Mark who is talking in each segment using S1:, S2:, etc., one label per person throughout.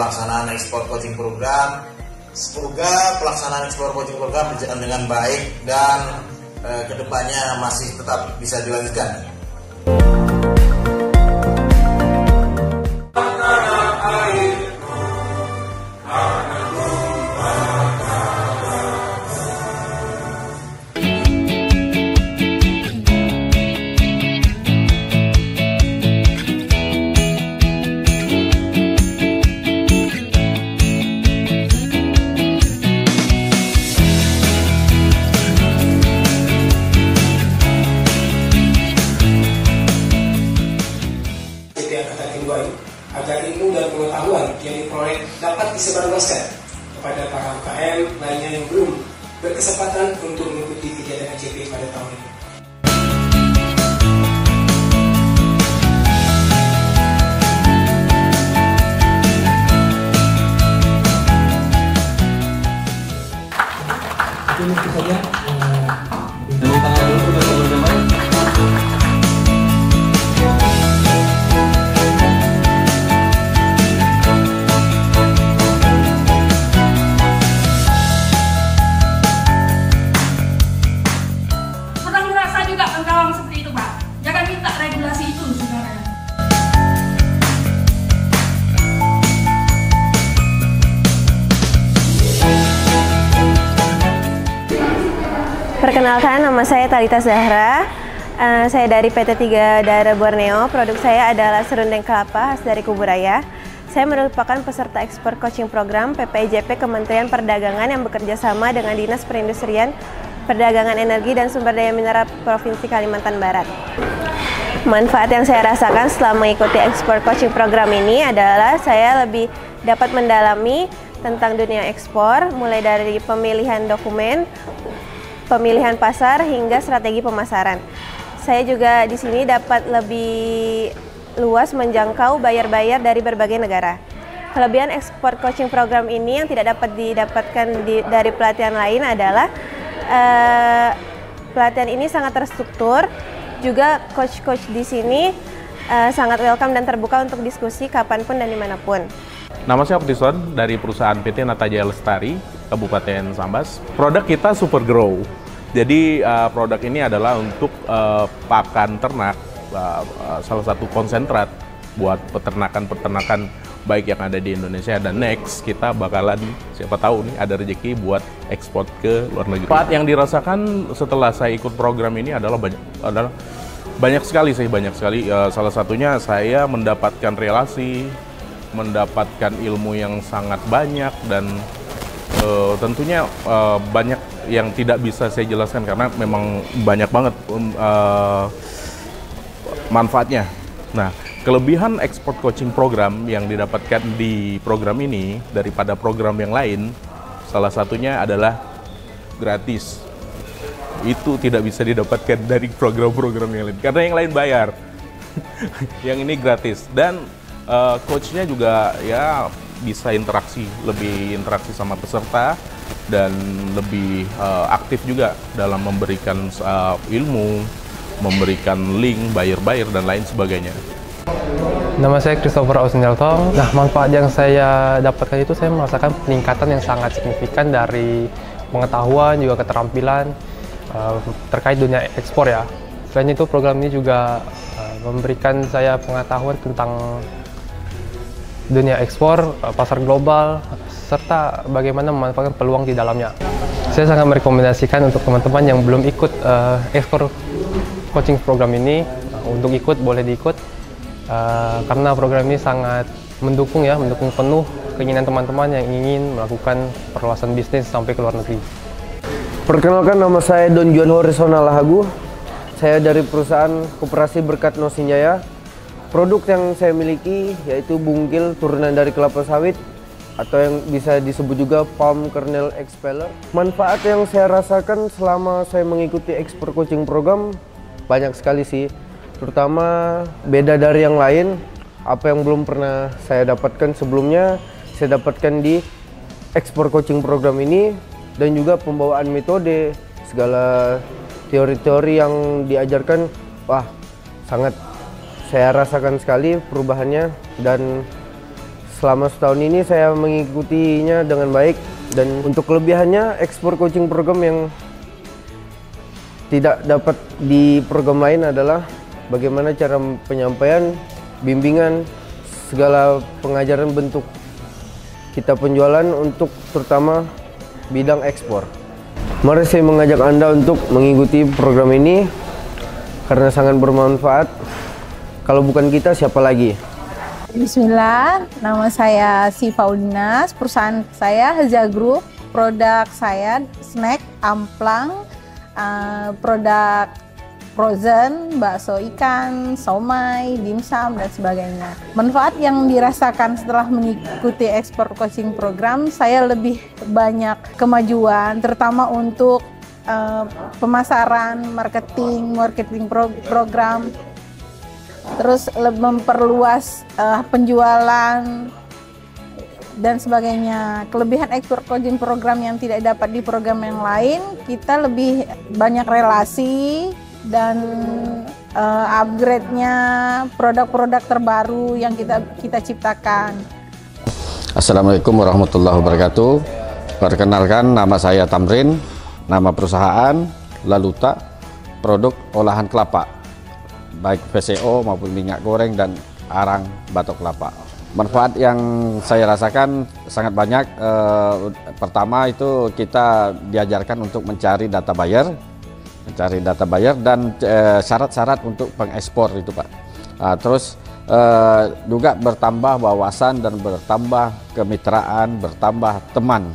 S1: pelaksanaan ekspor coaching program. Semoga pelaksanaan ekspor coaching program berjalan dengan baik dan kedepannya masih tetap bisa dilanjutkan.
S2: Agar ilmu dan pengetahuan yang diperoleh dapat disebarluaskan kepada para UKM lainnya yang belum berkesempatan untuk mengikuti kegiatan ACP pada tahun ini.
S3: Itu saja. Tepuk tangan dulu untuk teman-teman.
S4: Perkenalkan, nama saya Thalita Zahra. Saya dari PT 3 Dara Borneo. Produk saya adalah serundeng kelapa khas dari Kuburaya. Saya merupakan peserta ekspor coaching program PPIJP Kementerian Perdagangan yang bekerja sama dengan Dinas Perindustrian, Perdagangan Energi dan Sumber Daya Mineral Provinsi Kalimantan Barat. Manfaat yang saya rasakan setelah mengikuti ekspor coaching program ini adalah saya lebih dapat mendalami tentang dunia ekspor, mulai dari pemilihan dokumen, pemilihan pasar hingga strategi pemasaran. Saya juga di sini dapat lebih luas menjangkau buyer-buyer dari berbagai negara. Kelebihan ekspor coaching program ini yang tidak dapat didapatkan dari pelatihan lain adalah pelatihan ini sangat terstruktur. Juga coach-coach di sini sangat welcome dan terbuka untuk diskusi kapanpun dan dimanapun.
S5: Nama saya Optison dari perusahaan PT Natajaya Lestari, Kabupaten Sambas. Produk kita Super Grow. Jadi produk ini adalah untuk pakan ternak, salah satu konsentrat buat peternakan baik yang ada di Indonesia. Dan next kita bakalan, siapa tahu nih ada rezeki buat ekspor ke luar negeri. Manfaat yang dirasakan setelah saya ikut program ini adalah banyak sekali. Salah satunya saya mendapatkan relasi, mendapatkan ilmu yang sangat banyak, dan tentunya banyak yang tidak bisa saya jelaskan karena memang banyak banget manfaatnya. Nah, kelebihan ekspor coaching program yang didapatkan di program ini daripada program yang lain, salah satunya adalah gratis. Itu tidak bisa didapatkan dari program-program yang lain karena yang lain bayar. Yang ini gratis, dan coachnya juga ya bisa lebih interaksi sama peserta dan lebih aktif juga dalam memberikan ilmu, memberikan link, buyer dan lain sebagainya.
S6: Nama saya Christopher Ausnieltong. Nah, manfaat yang saya dapatkan itu saya merasakan peningkatan yang sangat signifikan dari pengetahuan juga keterampilan terkait dunia ekspor ya. Selain itu program ini juga memberikan saya pengetahuan tentang dunia ekspor, pasar global, serta bagaimana memanfaatkan peluang di dalamnya. Saya sangat merekomendasikan untuk teman-teman yang belum ikut ekspor coaching program ini, untuk ikut boleh diikut, karena program ini sangat mendukung penuh keinginan teman-teman yang ingin melakukan perluasan bisnis sampai ke luar negeri.
S7: Perkenalkan, nama saya Don Juan Horizonal Lahagu. Saya dari perusahaan Koperasi Berkat Nosinjaya. Produk yang saya miliki yaitu bungkil turunan dari kelapa sawit atau yang bisa disebut juga palm kernel expeller. Manfaat yang saya rasakan selama saya mengikuti ekspor coaching program banyak sekali sih. Terutama beda dari yang lain, apa yang belum pernah saya dapatkan sebelumnya, saya dapatkan di ekspor coaching program ini, dan juga pembawaan metode, segala teori-teori yang diajarkan, wah sangat saya rasakan sekali perubahannya, dan selama setahun ini saya mengikutinya dengan baik, dan untuk kelebihannya ekspor coaching program yang tidak dapat di program lain adalah bagaimana cara penyampaian, bimbingan, segala pengajaran bentuk kita penjualan untuk terutama bidang ekspor. Mari saya mengajak Anda untuk mengikuti program ini karena sangat bermanfaat. Kalau bukan kita, siapa lagi?
S8: Bismillah, nama saya Si Paulinas, perusahaan saya Haja Group, produk saya snack, amplang, produk frozen, bakso ikan, somai, dimsum, dan sebagainya. Manfaat yang dirasakan setelah mengikuti ekspor coaching program, saya lebih banyak kemajuan, terutama untuk pemasaran, marketing program, terus memperluas penjualan dan sebagainya. Kelebihan ekspor coaching program yang tidak dapat di program yang lain, kita lebih banyak relasi dan upgrade-nya produk-produk terbaru yang kita ciptakan.
S9: Assalamualaikum warahmatullahi wabarakatuh. Perkenalkan, nama saya Tamrin, nama perusahaan Laluta, produk olahan kelapa, baik VCO maupun minyak goreng dan arang batok kelapa. Manfaat yang saya rasakan sangat banyak. Pertama itu kita diajarkan untuk mencari data buyer, dan syarat-syarat untuk pengekspor itu, Pak. Terus juga bertambah wawasan dan bertambah kemitraan, bertambah teman,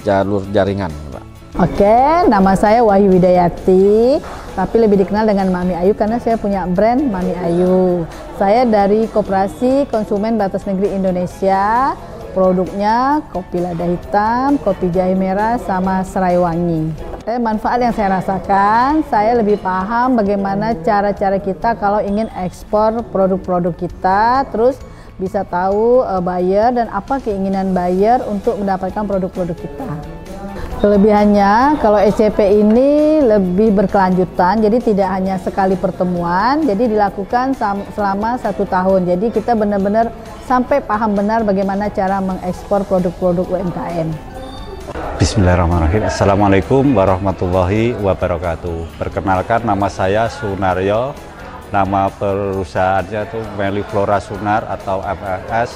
S9: jalur jaringan, Pak.
S8: Oke, nama saya Wahyu Widayati, tapi lebih dikenal dengan Mami Ayu karena saya punya brand Mami Ayu. Saya dari Koperasi Konsumen Batas Negeri Indonesia. Produknya kopi lada hitam, kopi jahe merah, sama serai wangi. Manfaat yang saya rasakan, saya lebih paham bagaimana cara-cara kita kalau ingin ekspor produk-produk kita, terus bisa tahu buyer dan apa keinginan buyer untuk mendapatkan produk-produk kita. Kelebihannya, kalau ECP ini lebih berkelanjutan, jadi tidak hanya sekali pertemuan, jadi dilakukan selama 1 tahun. Jadi kita benar-benar sampai paham benar bagaimana cara mengekspor produk-produk UMKM.
S10: Bismillahirrahmanirrahim. Assalamualaikum warahmatullahi wabarakatuh. Perkenalkan, nama saya Sunaryo, nama perusahaannya itu Meliflora Sunar atau MFS.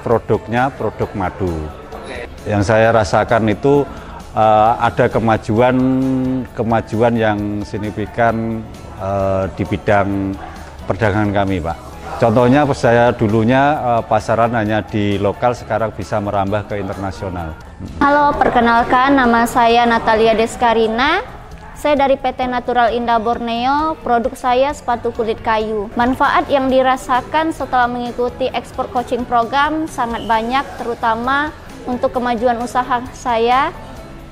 S10: Produknya produk madu. Yang saya rasakan itu ada kemajuan yang signifikan di bidang perdagangan kami, Pak. Contohnya saya dulunya pasaran hanya di lokal, sekarang bisa merambah ke internasional.
S11: Halo, perkenalkan, nama saya Natalia Deskarina. Saya dari PT Natural Indah Borneo, produk saya sepatu kulit kayu. Manfaat yang dirasakan setelah mengikuti ekspor coaching program sangat banyak, terutama untuk kemajuan usaha saya,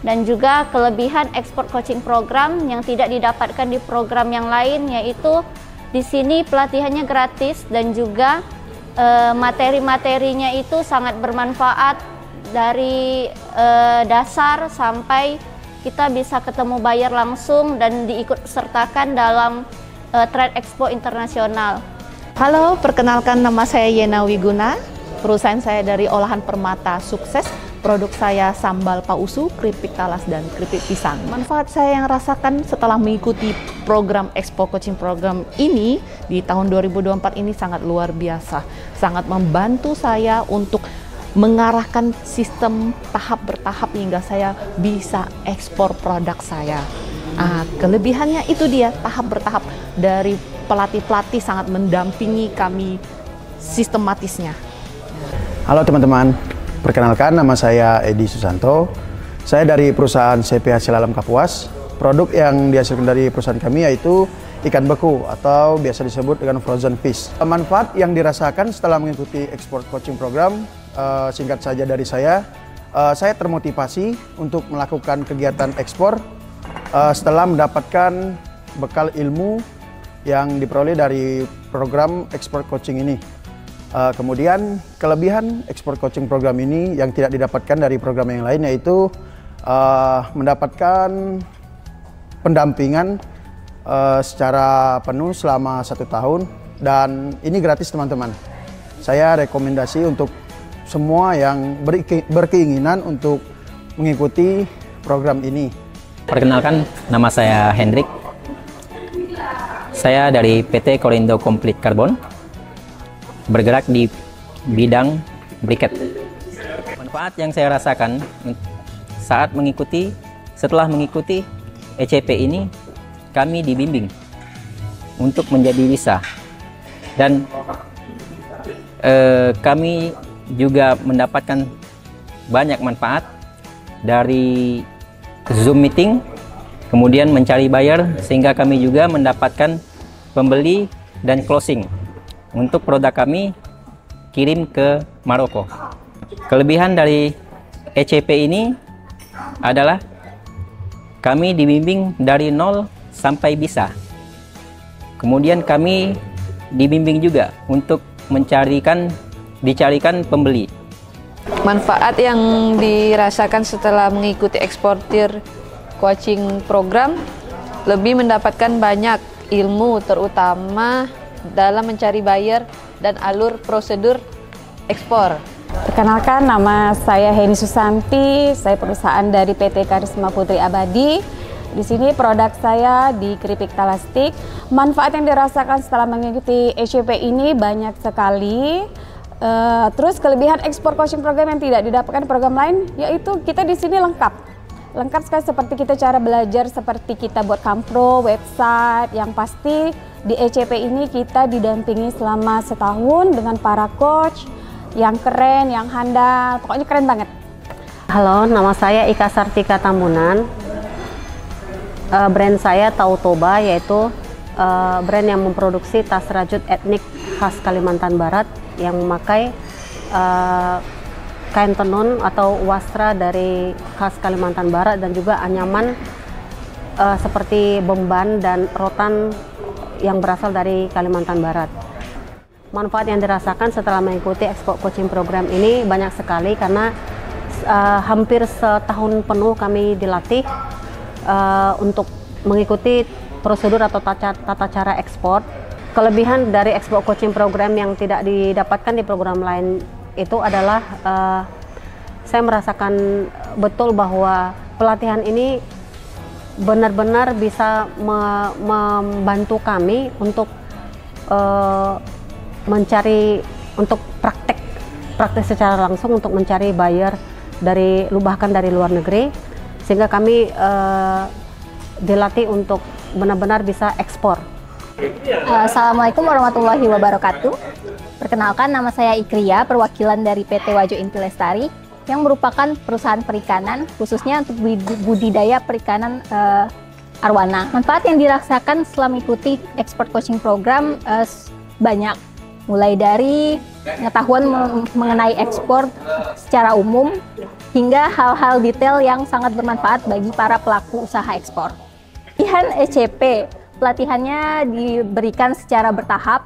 S11: dan juga kelebihan ekspor coaching program yang tidak didapatkan di program yang lain, yaitu di sini pelatihannya gratis dan juga materi-materinya itu sangat bermanfaat dari dasar sampai kita bisa ketemu buyer langsung dan diikut sertakan dalam trade expo internasional.
S12: Halo, perkenalkan, nama saya Yena Wiguna. Perusahaan saya dari olahan permata sukses. Produk saya sambal pausu, keripik talas, dan keripik pisang. Manfaat saya yang rasakan setelah mengikuti program Expo Coaching Program ini di tahun 2024 ini sangat luar biasa. Sangat membantu saya untuk mengarahkan sistem tahap bertahap hingga saya bisa ekspor produk saya. Kelebihannya itu dia, tahap bertahap. Dari pelatih-pelatih sangat mendampingi kami sistematisnya.
S13: Halo teman-teman, perkenalkan, nama saya Edi Susanto. Saya dari perusahaan CPH Cilalam Kapuas. Produk yang dihasilkan dari perusahaan kami yaitu ikan beku atau biasa disebut dengan frozen fish. Manfaat yang dirasakan setelah mengikuti ekspor coaching program, singkat saja dari saya termotivasi untuk melakukan kegiatan ekspor setelah mendapatkan bekal ilmu yang diperoleh dari program ekspor coaching ini. Kemudian kelebihan ekspor coaching program ini yang tidak didapatkan dari program yang lain yaitu mendapatkan pendampingan secara penuh selama 1 tahun, dan ini gratis teman-teman. saya rekomendasi untuk semua yang berkeinginan untuk mengikuti program ini.
S14: Perkenalkan, nama saya Hendrik. Saya dari PT Korindo Complete Carbon, bergerak di bidang briket. Manfaat yang saya rasakan setelah mengikuti ECP ini, kami dibimbing untuk menjadi bisa, dan kami juga mendapatkan banyak manfaat dari Zoom meeting, kemudian mencari buyer, sehingga kami juga mendapatkan pembeli dan closing untuk produk kami kirim ke Maroko. Kelebihan dari ECP ini adalah kami dibimbing dari nol sampai bisa. Kemudian kami dibimbing juga untuk dicarikan pembeli.
S15: Manfaat yang dirasakan setelah mengikuti eksportir coaching program, lebih mendapatkan banyak ilmu, terutama dalam mencari buyer dan alur prosedur ekspor.
S16: Perkenalkan, nama saya Heni Susanti, saya perusahaan dari PT Karisma Putri Abadi. Di sini produk saya di keripik talastik. Manfaat yang dirasakan setelah mengikuti ECP ini banyak sekali. Terus kelebihan ekspor coaching program yang tidak didapatkan program lain, yaitu kita di sini lengkap sekali, seperti kita cara belajar, seperti kita buat kampro, website. Yang pasti di ECP ini kita didampingi selama setahun dengan para coach yang keren, yang handal, pokoknya keren banget.
S17: Halo, nama saya Ika Sartika Tambunan. Brand saya Tautoba, yaitu brand yang memproduksi tas rajut etnik khas Kalimantan Barat yang memakai kain tenun atau wastra dari khas Kalimantan Barat, dan juga anyaman seperti bemban dan rotan yang berasal dari Kalimantan Barat. Manfaat yang dirasakan setelah mengikuti ekspor coaching program ini banyak sekali, karena hampir setahun penuh kami dilatih untuk mengikuti prosedur atau tata cara ekspor. Kelebihan dari ekspor coaching program yang tidak didapatkan di program lain itu adalah saya merasakan betul bahwa pelatihan ini benar-benar bisa membantu kami untuk untuk praktek secara langsung untuk mencari buyer bahkan dari luar negeri, sehingga kami dilatih untuk benar-benar bisa ekspor.
S11: Assalamualaikum warahmatullahi wabarakatuh. Perkenalkan, nama saya Ikria, perwakilan dari PT Wajo Inti Lestari, yang merupakan perusahaan perikanan khususnya untuk budidaya perikanan arwana. Manfaat yang dirasakan setelah mengikuti ekspor coaching program banyak, mulai dari pengetahuan mengenai ekspor secara umum hingga hal-hal detail yang sangat bermanfaat bagi para pelaku usaha ekspor. Pelatihan ECP, pelatihannya diberikan secara bertahap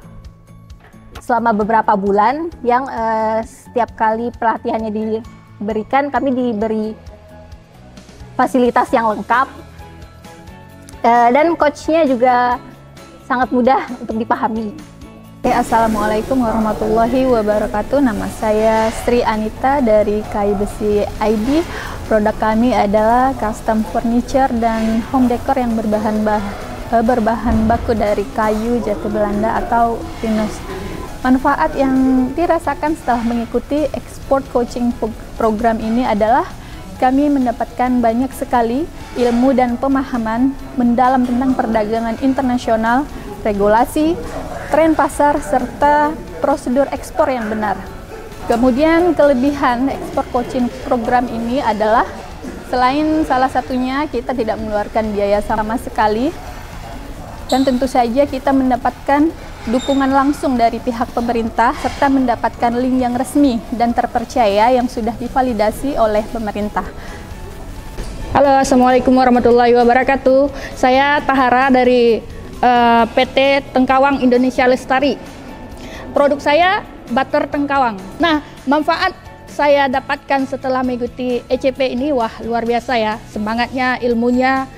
S11: selama beberapa bulan, yang setiap kali pelatihannya diberikan kami diberi fasilitas yang lengkap, dan coachnya juga sangat mudah untuk dipahami.
S18: Assalamualaikum warahmatullahi wabarakatuh. Nama saya Sri Anita dari Kayu Besi ID. Produk kami adalah custom furniture dan home decor yang berbahan baku dari kayu jati Belanda atau pinus. Manfaat yang dirasakan setelah mengikuti ekspor coaching program ini adalah kami mendapatkan banyak sekali ilmu dan pemahaman mendalam tentang perdagangan internasional, regulasi, tren pasar, serta prosedur ekspor yang benar. Kemudian kelebihan ekspor coaching program ini adalah selain salah satunya kita tidak mengeluarkan biaya sama sekali, dan tentu saja kita mendapatkan dukungan langsung dari pihak pemerintah serta mendapatkan link yang resmi dan terpercaya yang sudah divalidasi oleh pemerintah.
S19: Halo, Assalamualaikum warahmatullahi wabarakatuh. Saya Tahara dari PT Tengkawang Indonesia Lestari. Produk saya butter Tengkawang. Nah, manfaat saya dapatkan setelah mengikuti ECP ini, wah luar biasa ya. Semangatnya, ilmunya,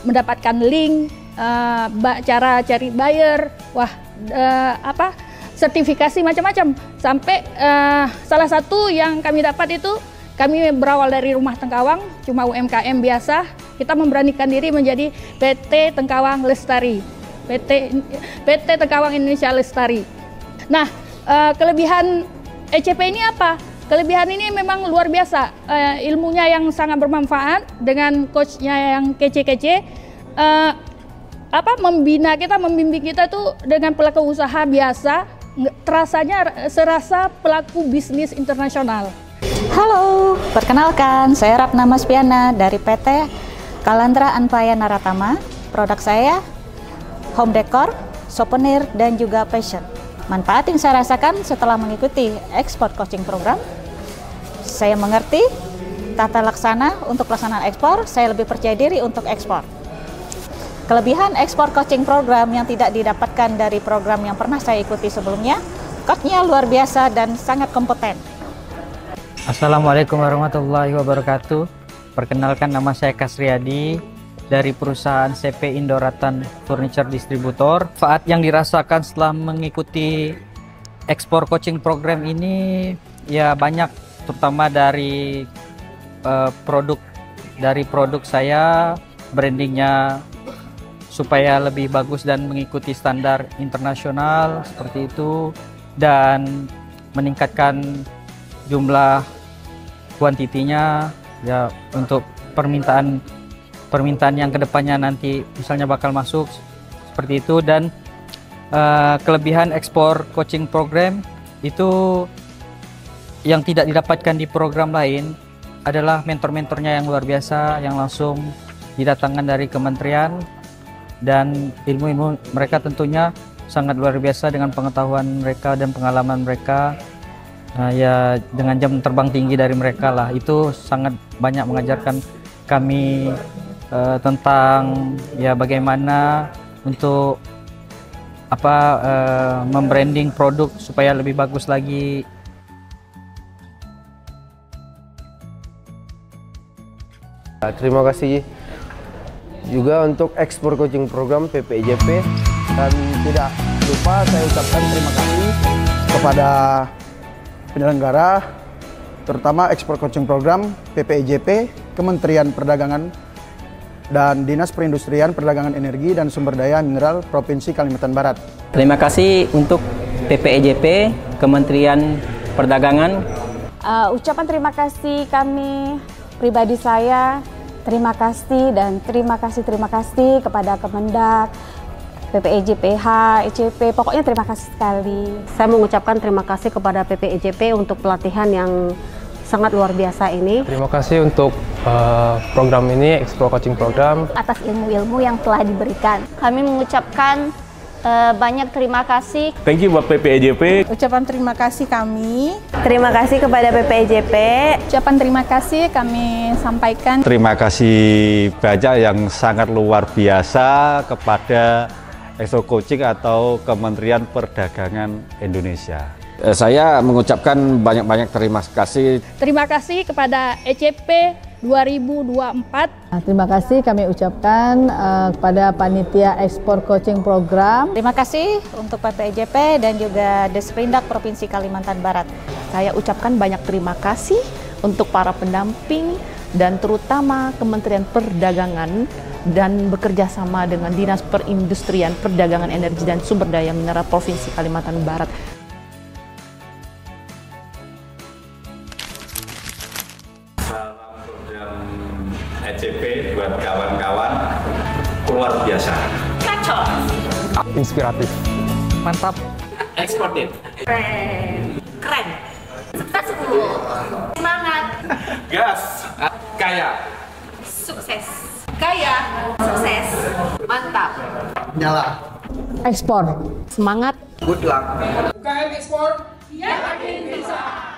S19: mendapatkan link, cara cari buyer, wah sertifikasi macam-macam. Sampai salah satu yang kami dapat itu, kami berawal dari rumah Tengkawang, cuma UMKM biasa, kita memberanikan diri menjadi PT Tengkawang Lestari, PT Tengkawang Indonesia Lestari. Nah, kelebihan ECP ini apa? Kelebihan ini memang luar biasa, ilmunya yang sangat bermanfaat dengan coachnya yang kece-kece, membina kita, membimbing kita tuh dengan pelaku usaha biasa, terasanya serasa pelaku bisnis internasional.
S20: Halo, perkenalkan saya Ratna Maspiana dari PT Kalandra Anpaya Naratama. Produk saya home decor, souvenir, dan juga fashion. Manfaat yang saya rasakan setelah mengikuti ekspor coaching program, saya mengerti tata laksana untuk pelaksanaan ekspor, saya lebih percaya diri untuk ekspor. Kelebihan ekspor coaching program yang tidak didapatkan dari program yang pernah saya ikuti sebelumnya, coachnya luar biasa dan sangat kompeten.
S14: Assalamualaikum warahmatullahi wabarakatuh. Perkenalkan, nama saya Kasriyadi dari perusahaan CP Indoratan Furniture Distributor. Manfaat yang dirasakan setelah mengikuti ekspor coaching program ini ya banyak, terutama dari produk saya, brandingnya supaya lebih bagus dan mengikuti standar internasional seperti itu, dan meningkatkan jumlah kuantitinya ya untuk permintaan yang kedepannya nanti misalnya bakal masuk seperti itu. Dan kelebihan ekspor coaching program itu yang tidak didapatkan di program lain adalah mentor-mentornya yang luar biasa, yang langsung didatangkan dari kementerian, dan ilmu-ilmu mereka tentunya sangat luar biasa dengan pengetahuan mereka dan pengalaman mereka. Ya dengan jam terbang tinggi dari mereka lah, itu sangat banyak mengajarkan kami tentang ya bagaimana untuk membranding produk supaya lebih bagus lagi.
S7: Terima kasih juga untuk ekspor coaching program PPIJP, dan tidak lupa saya ucapkan terima kasih kepada penyelenggara, terutama ekspor coaching program PPIJP, Kementerian Perdagangan, dan Dinas Perindustrian, Perdagangan Energi, dan Sumber Daya Mineral Provinsi Kalimantan Barat.
S14: Terima kasih untuk PPIJP, Kementerian Perdagangan.
S16: Ucapan terima kasih kami pribadi saya, terima kasih kepada Kemendak, PPIJPH, ECP, pokoknya terima kasih sekali.
S17: Saya mengucapkan terima kasih kepada PPIJP untuk pelatihan yang sangat luar biasa ini.
S6: Terima kasih untuk program ini, Explore Coaching Program.
S11: Atas ilmu-ilmu yang telah diberikan. Kami mengucapkan banyak terima kasih.
S5: Thank you buat PPIJP.
S8: Ucapan terima kasih kami.
S4: Terima kasih kepada PPIJP.
S18: Ucapan terima kasih kami sampaikan.
S10: Terima kasih banyak yang sangat luar biasa kepada Expo Coaching atau Kementerian Perdagangan Indonesia.
S9: Saya mengucapkan banyak-banyak terima kasih.
S19: Terima kasih kepada ECP 2024.
S8: Terima kasih kami ucapkan kepada Panitia Ekspor Coaching Program.
S20: Terima kasih untuk PPIJP dan juga Desperindak Provinsi Kalimantan Barat.
S12: Saya ucapkan banyak terima kasih untuk para pendamping dan terutama Kementerian Perdagangan dan bekerja sama dengan Dinas Perindustrian, Perdagangan Energi, dan Sumber Daya Mineral Provinsi Kalimantan Barat.
S10: ECP buat kawan-kawan luar biasa.
S6: Kacau. Inspiratif.
S14: Mantap.
S3: Eksportif.
S11: Keren. Successful. Semangat.
S3: Gas. Kaya.
S11: Sukses. Kaya. Sukses. Mantap.
S13: Nyala.
S8: Ekspor.
S12: Semangat.
S13: Good luck.
S2: UKM ekspor.
S11: Yakin bisa.